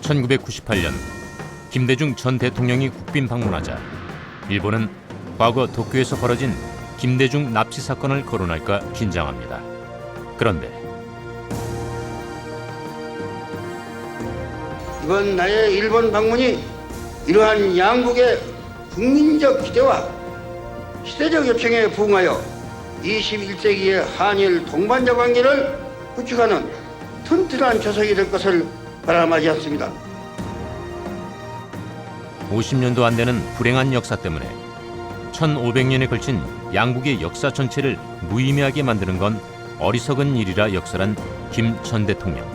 1998년 김대중 전 대통령이 국빈 방문하자 일본은 과거 도쿄에서 벌어진 김대중 납치 사건을 거론할까 긴장합니다. 그런데 이번 나의 일본 방문이 이러한 양국의 국민적 기대와 시대적 요청에 부응하여 21세기의 한일 동반자 관계를 구축하는 튼튼한 조석이 될 것을 바람하지 않습니다. 50년도 안 되는 불행한 역사 때문에 1500년에 걸친 양국의 역사 전체를 무의미하게 만드는 건 어리석은 일이라 역설한 김 전 대통령.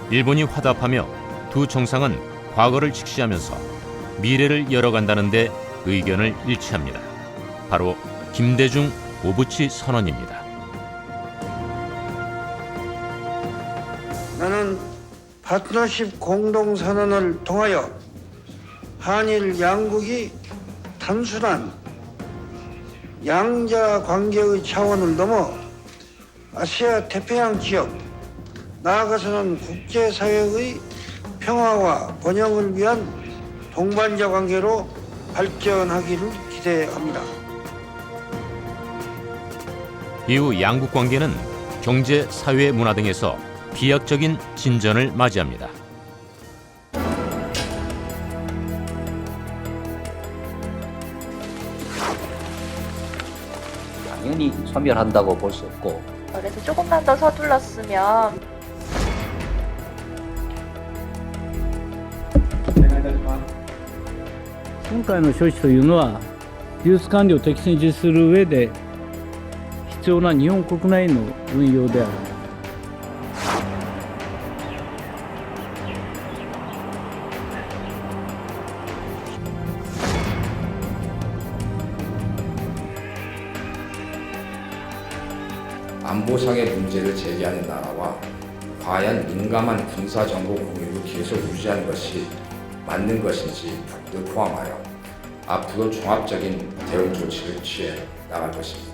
일본이 화답하며 두 정상은 과거를 직시하면서 미래를 열어간다는데 의견을 일치합니다. 바로 김대중 오부치 선언입니다. 나는 파트너십 공동선언을 통하여 한일 양국이 단순한 양자 관계의 차원을 넘어 아시아 태평양 지역, 나아가서는 국제사회의 평화와 번영을 위한 동반자 관계로 발전하기를 기대합니다. 이후 양국 관계는 경제, 사회, 문화 등에서 비약적인 진전을 맞이합니다. 당연히 소멸한다고 볼 수 없고, 그래서 조금만 더 서둘렀으면今回の処置というのは、技術管理を適切に実施する上で必要な日本国内の運用である。 안보상의 문제를 제기하는 나라와 과연 민감한 군사정보 공유를 계속 유지하는 것이 맞는 것인지를 포함하여 앞으로 종합적인 대응 조치를 취해 나갈 것입니다.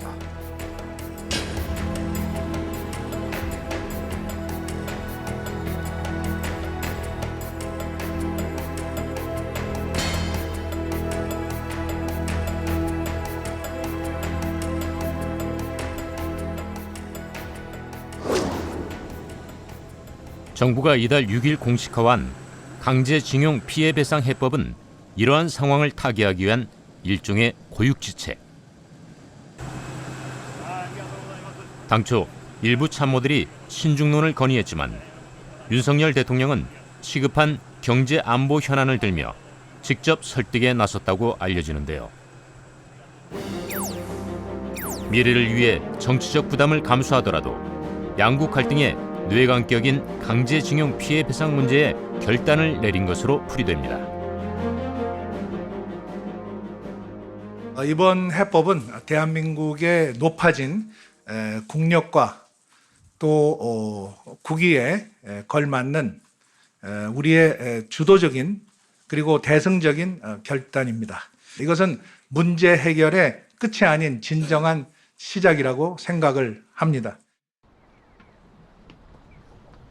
정부가 이달 6일 공식화한 강제징용 피해배상 해법은 이러한 상황을 타개하기 위한 일종의 고육지책. 당초 일부 참모들이 신중론을 건의했지만 윤석열 대통령은 시급한 경제 안보 현안을 들며 직접 설득에 나섰다고 알려지는데요. 미래를 위해 정치적 부담을 감수하더라도 양국 갈등에 뇌관격인 강제징용 피해 배상 문제에 결단을 내린 것으로 풀이됩니다. 이번 해법은 대한민국의 높아진 국력과 또 국위에 걸맞는 우리의 주도적인 그리고 대승적인 결단입니다. 이것은 문제 해결의 끝이 아닌 진정한 시작이라고 생각을 합니다.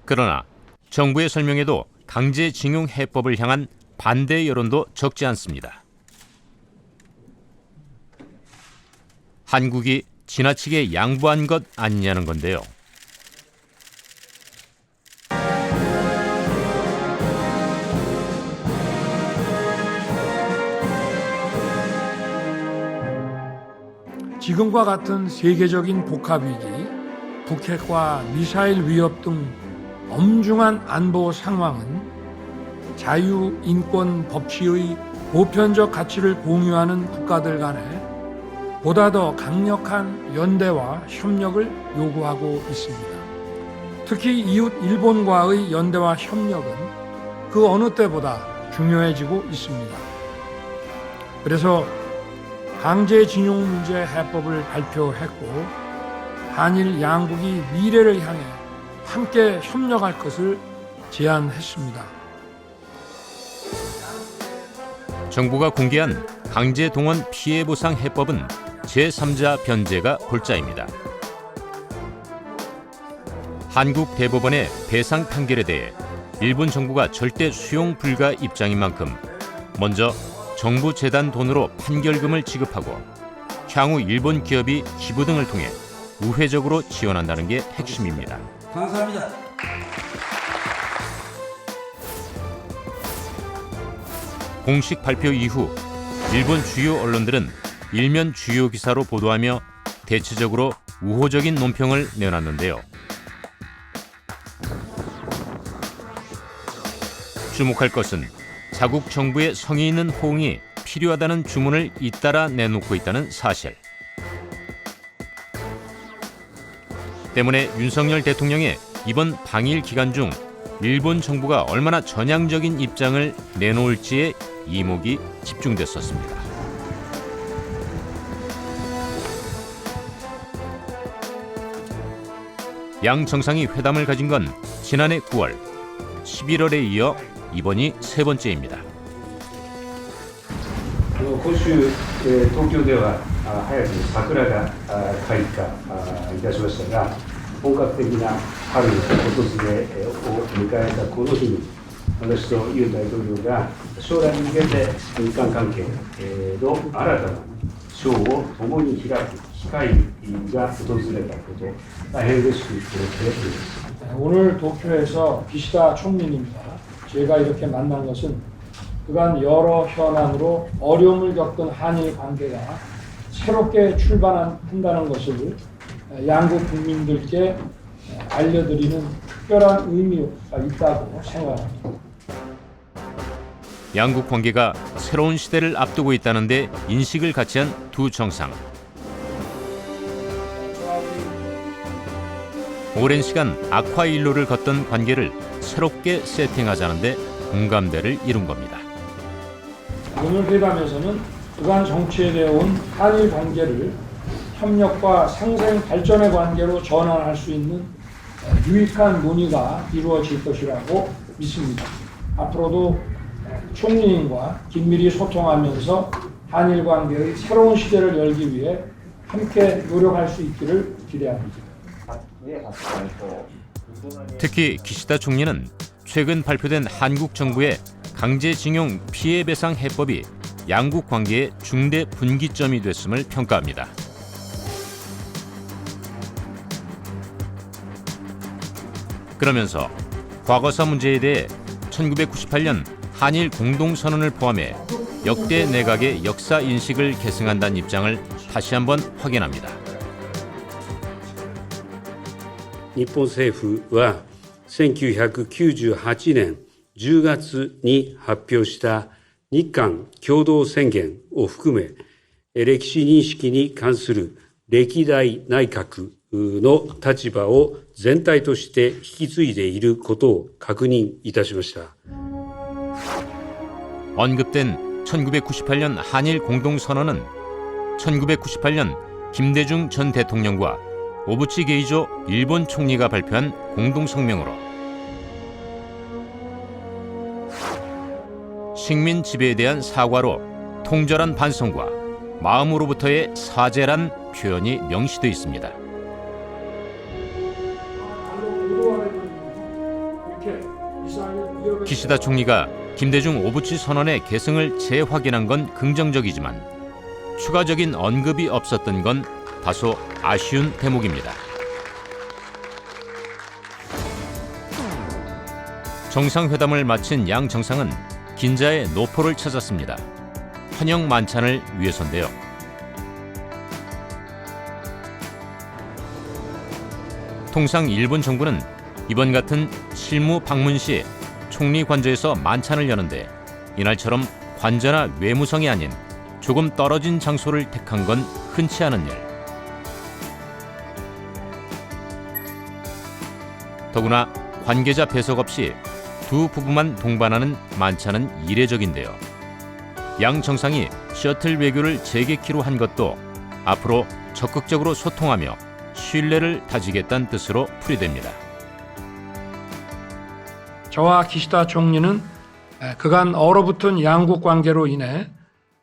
그러나 정부의 설명에도 강제징용 해법을 향한 반대 여론도 적지 않습니다. 한국이 지나치게 양보한 것 아니냐는 건데요. 지금과 같은 세계적인 복합위기, 북핵과 미사일 위협 등 엄중한 안보 상황은 자유, 인권, 법치의 보편적 가치를 공유하는 국가들 간에 보다 더 강력한 연대와 협력을 요구하고 있습니다. 특히 이웃 일본과의 연대와 협력은 그 어느 때보다 중요해지고 있습니다. 그래서 강제징용 문제 해법을 발표했고 한일 양국이 미래를 향해 함께 협력할 것을 제안했습니다. 정부가 공개한 강제동원 피해보상 해법은 제3자 변제가 골자입니다. 한국 대법원의 배상 판결에 대해 일본 정부가 절대 수용 불가 입장인 만큼 먼저 정부 재단 돈으로 판결금을 지급하고 향후 일본 기업이 기부 등을 통해 우회적으로 지원한다는 게 핵심입니다. 감사합니다. 공식 발표 이후 일본 주요 언론들은 일면 주요 기사로 보도하며 대체적으로 우호적인 논평을 내놨는데요. 주목할 것은 자국 정부의 성의 있는 호응이 필요하다는 주문을 잇따라 내놓고 있다는 사실. 때문에 윤석열 대통령의 이번 방일 기간 중 일본 정부가 얼마나 전향적인 입장을 내놓을지에 이목이 집중됐었습니다. 양 정상이 회담을 가진 건 지난해 9월, 11월에 이어 이번이 세 번째입니다. 今週、東京では早く桜が開花いたしましたが、本格的な春の訪れを迎えたこの日に、私とユン大統領が将来に向けて日韓関係の新たな章を共に開く機会が訪れたこと、大変嬉しく思っています。 오늘 도쿄에서 기시다 총리입니다. 제가 이렇게 만난 것은 그간 여러 현안으로 어려움을 겪은 한일 관계가 새롭게 출발한다는 것을 양국 국민들께 알려드리는 특별한 의미가 있다고 생각합니다. 양국 관계가 새로운 시대를 앞두고 있다는 데 인식을 같이 한 두 정상. 오랜 시간 악화일로를 걷던 관계를 새롭게 세팅하자는 데 공감대를 이룬 겁니다. 오늘 회담에서는 그간 정체되어 온 한일 관계를 협력과 상생 발전의 관계로 전환할 수 있는 유익한 논의가 이루어질 것이라고 믿습니다. 앞으로도 총리님과 긴밀히 소통하면서 한일 관계의 새로운 시대를 열기 위해 함께 노력할 수 있기를 기대합니다. 특히 기시다 총리는 최근 발표된 한국 정부의 강제징용 피해배상 해법이 양국 관계의 중대 분기점이 됐음을 평가합니다. 그러면서 과거사 문제에 대해 1998년 한일 공동선언을 포함해 역대 내각의 역사 인식을 계승한다는 입장을 다시 한번 확인합니다. 日本政府は1998年10月に発表した日韓共同宣言を含め、歴史認識に関する歴代内閣の立場を全体として引き継いでいることを確認いたしました。 언급된 1998년 한일 공동선언은 1998년 김대중 전 대통령과 오부치 게이조 일본 총리가 발표한 공동성명으로 식민 지배에 대한 사과로 통절한 반성과 마음으로부터의 사죄란 표현이 명시되어 있습니다. 기시다 총리가 김대중 오부치 선언의 계승을 재확인한 건 긍정적이지만 추가적인 언급이 없었던 건 다소 아쉬운 대목입니다. 정상회담을 마친 양 정상은 긴자의 노포를 찾았습니다. 환영 만찬을 위해서인데요. 통상 일본 정부는 이번 같은 실무 방문 시 총리 관저에서 만찬을 여는데 이날처럼 관저나 외무성이 아닌 조금 떨어진 장소를 택한 건 흔치 않은 일. 더구나 관계자 배석 없이 두 부부만 동반하는 만찬은 이례적인데요. 양 정상이 셔틀 외교를 재개키로 한 것도 앞으로 적극적으로 소통하며 신뢰를 다지겠다는 뜻으로 풀이됩니다. 저와 기시다 총리는 그간 얼어붙은 양국 관계로 인해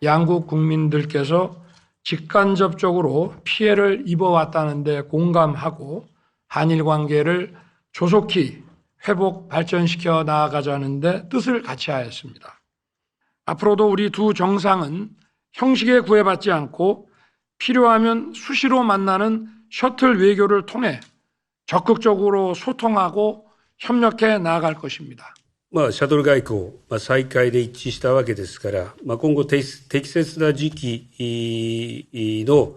양국 국민들께서 직간접적으로 피해를 입어왔다는 데 공감하고 한일 관계를 조속히 회복 발전시켜 나아가자는 데 뜻을 같이 하였습니다. 앞으로도 우리 두 정상은 형식에 구애받지 않고 필요하면 수시로 만나는 셔틀 외교를 통해 적극적으로 소통하고 협력해 나아갈 것입니다.シャトル外交、再開で一致したわけですから、今後適切な時期の、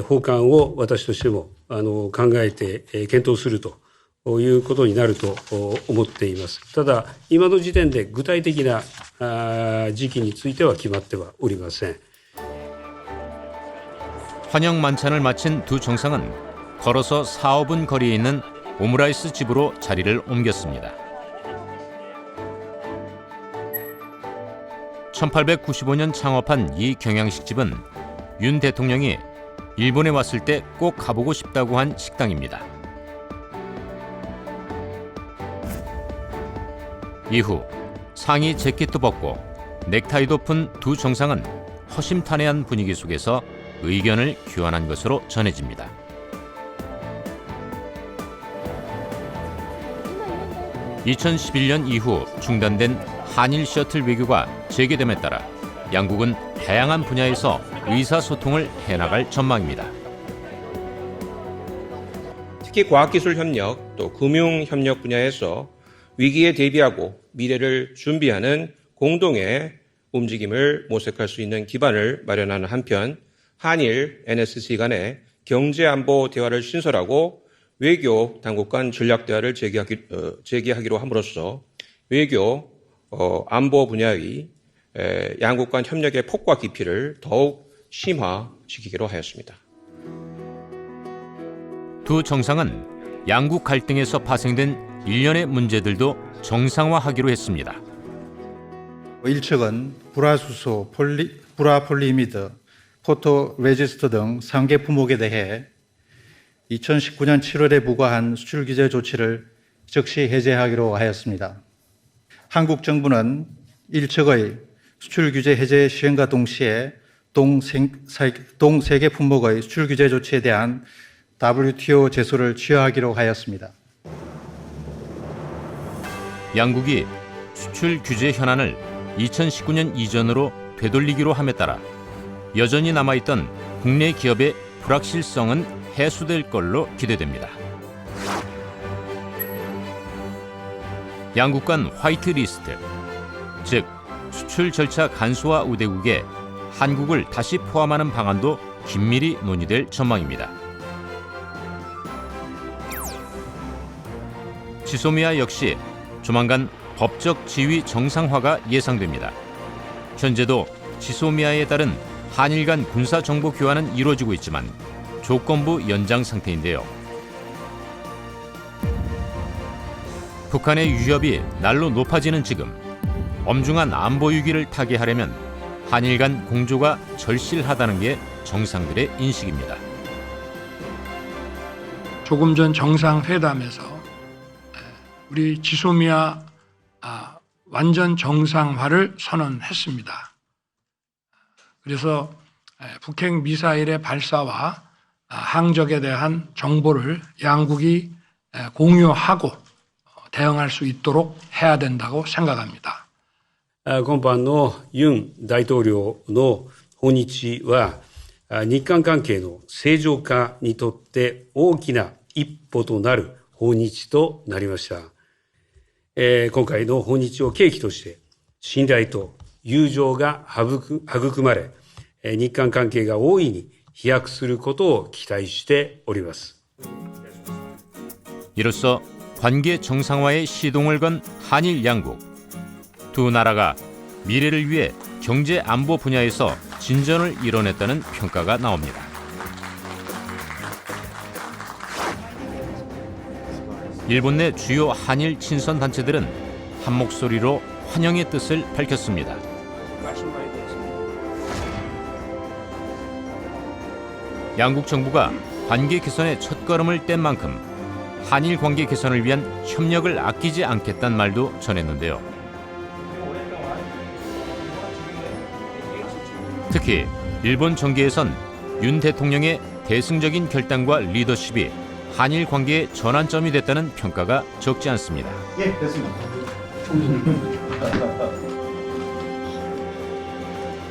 訪韓を私としても考えて、検討するということになると思っています。ただ、今の時点で具体的な時期については決まってはおりません。 환영 만찬을 마친 두 정상은 걸어서 4~5분 거리에 있는 오므라이스 집으로 자리를 옮겼습니다. 1895년 창업한 이 경양식집은 윤 대통령이 일본에 왔을 때 꼭 가보고 싶다고 한 식당입니다. 이후 상의 재킷도 벗고 넥타이도 푼 두 정상은 허심탄회한 분위기 속에서 의견을 교환한 것으로 전해집니다. (2011년) 이후 중단된 한일 셔틀 외교가 재개됨에 따라 양국은 다양한 분야에서 의사소통을 해나갈 전망입니다. 특히 과학기술 협력, 또 금융 협력 분야에서 위기에 대비하고 미래를 준비하는 공동의 움직임을 모색할 수 있는 기반을 마련하는 한편 한일 NSC 간의 경제안보 대화를 신설하고 외교 당국 간 전략 대화를 재개하기로 함으로써 외교 안보 분야의 양국 간 협력의 폭과 깊이를 더욱 심화시키기로 하였습니다. 두 정상은 양국 갈등에서 파생된 일련의 문제들도 정상화하기로 했습니다. 1측은 불화수소, 불화폴리미드, 포토레지스트 등 3개 품목에 대해 2019년 7월에 부과한 수출 규제 조치를 즉시 해제하기로 하였습니다. 한국 정부는 1측의 수출 규제 해제 시행과 동시에 동 3개 품목의 수출 규제 조치에 대한 WTO 제소를 취하하기로 하였습니다. 양국이 수출 규제 현안을 2019년 이전으로 되돌리기로 함에 따라 여전히 남아있던 국내 기업의 불확실성은 해소될 걸로 기대됩니다. 양국 간 화이트리스트, 즉 수출 절차 간소화 우대국에 한국을 다시 포함하는 방안도 긴밀히 논의될 전망입니다. 지소미아 역시 조만간 법적 지위 정상화가 예상됩니다. 현재도 지소미아에 따른 한일 간 군사 정보 교환은 이루어지고 있지만 조건부 연장 상태인데요. 북한의 위협이 날로 높아지는 지금 엄중한 안보 위기를 타개하려면 한일 간 공조가 절실하다는 게 정상들의 인식입니다. 조금 전 정상회담에서 우리 지소미아 완전 정상화를 선언했습니다. 그래서 북핵 미사일의 발사와 항적에 대한 정보를 양국이 공유하고 대응할 수 있도록 해야 된다고 생각합니다. 今般のユン大統領の訪日は、日韓関係の正常化にとって大きな一歩となる訪日となりました。今回の訪日を契機として、信頼と友情が育まれ、日韓関係が大いに飛躍することを期待しております。 이로써 관계 정상화에 시동을 건 한일 양국. 두 나라가 미래를 위해 경제 안보 분야에서 진전을 이뤄냈다는 평가가 나옵니다. 일본 내 주요 한일 친선 단체들은 한 목소리로 환영의 뜻을 밝혔습니다. 양국 정부가 관계 개선의 첫걸음을 뗀 만큼 한일 관계 개선을 위한 협력을 아끼지 않겠다는 말도 전했는데요. 특히 일본 정계에선 윤 대통령의 대승적인 결단과 리더십이 한일 관계의 전환점이 됐다는 평가가 적지 않습니다. 예, 됐습니다.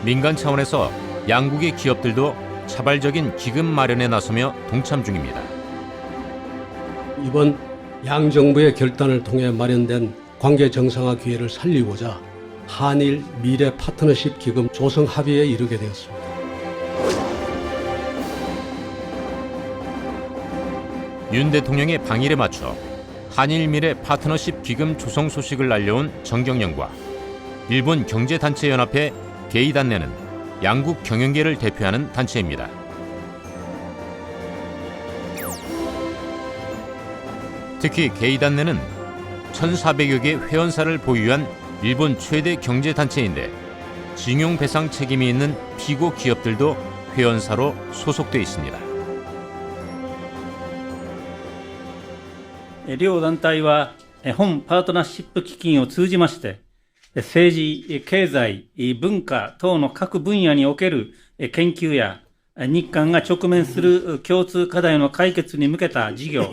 민간 차원에서 양국의 기업들도 차발적인 기금 마련에 나서며 동참 중입니다. 이번 양 정부의 결단을 통해 마련된 관계 정상화 기회를 살리고자 한일 미래 파트너십 기금 조성 합의에 이르게 되었습니다. 윤 대통령의 방일에 맞춰 한일 미래 파트너십 기금 조성 소식을 알려온 정경련과 일본 경제단체연합회 게이단네는 양국 경영계를 대표하는 단체입니다. 특히 게이단네는 1,400여 개 회원사를 보유한 일본 최대 경제단체인데 징용배상 책임이 있는 피고 기업들도 회원사로 소속돼 있습니다. 両団体は本パートナーシップ基金を通じまして政治、経済、文化等の各分野における研究や日韓が直面する共通課題の解決に向けた事業、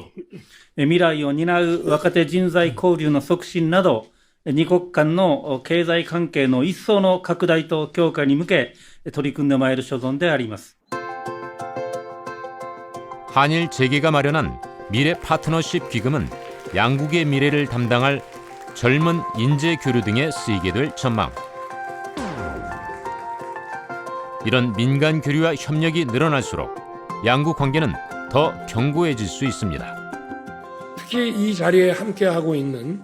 未来を担う若手人材交流の促進など、二国間の経済関係の一層の拡大と強化に向け取り組んでまいる所存であります。 한일 재계가 마련한 미래 파트너십 기금은 양국의 미래를 담당할 젊은 인재 교류 등에 쓰이게 될 전망. 이런 민간 교류와 협력이 늘어날수록 양국 관계는 더 견고해질 수 있습니다. 특히 이 자리에 함께하고 있는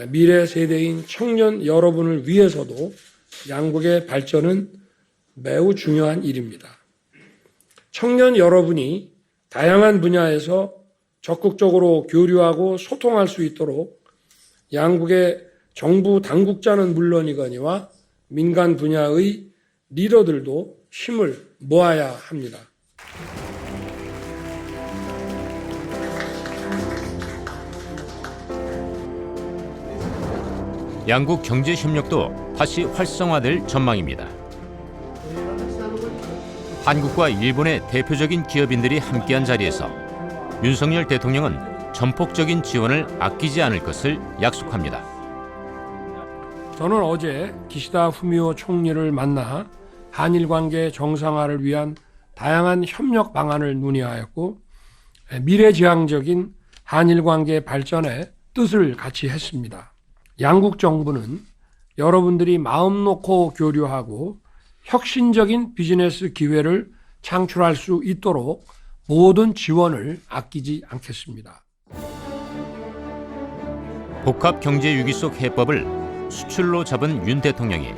미래 세대인 청년 여러분을 위해서도 양국의 발전은 매우 중요한 일입니다. 청년 여러분이 다양한 분야에서 적극적으로 교류하고 소통할 수 있도록 양국의 정부 당국자는 물론이거니와 민간 분야의 리더들도 힘을 모아야 합니다. 양국 경제 협력도 다시 활성화될 전망입니다. 한국과 일본의 대표적인 기업인들이 함께한 자리에서 윤석열 대통령은 전폭적인 지원을 아끼지 않을 것을 약속합니다. 저는 어제 기시다 후미오 총리를 만나 한일 관계 정상화를 위한 다양한 협력 방안을 논의하였고 미래지향적인 한일 관계 발전에 뜻을 같이 했습니다. 양국 정부는 여러분들이 마음 놓고 교류하고 혁신적인 비즈니스 기회를 창출할 수 있도록 모든 지원을 아끼지 않겠습니다. 복합 경제 위기 속 해법을 수출로 잡은 윤 대통령이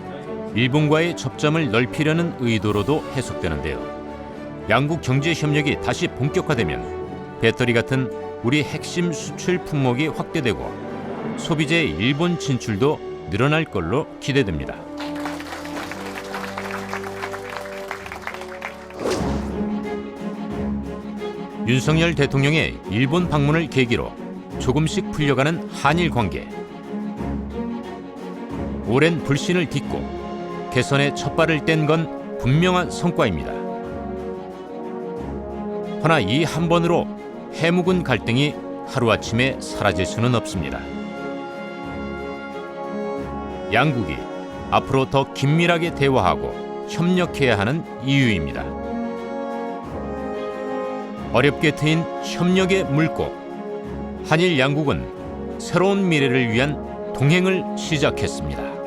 일본과의 접점을 넓히려는 의도로도 해석되는데요. 양국 경제 협력이 다시 본격화되면 배터리 같은 우리 핵심 수출 품목이 확대되고 소비재의 일본 진출도 늘어날 걸로 기대됩니다. 윤석열 대통령의 일본 방문을 계기로 조금씩 풀려가는 한일 관계. 오랜 불신을 딛고 개선의 첫발을 뗀 건 분명한 성과입니다. 허나 이 한 번으로 해묵은 갈등이 하루아침에 사라질 수는 없습니다. 양국이 앞으로 더 긴밀하게 대화하고 협력해야 하는 이유입니다. 어렵게 트인 협력의 물고 한일 양국은 새로운 미래를 위한 동행을 시작했습니다.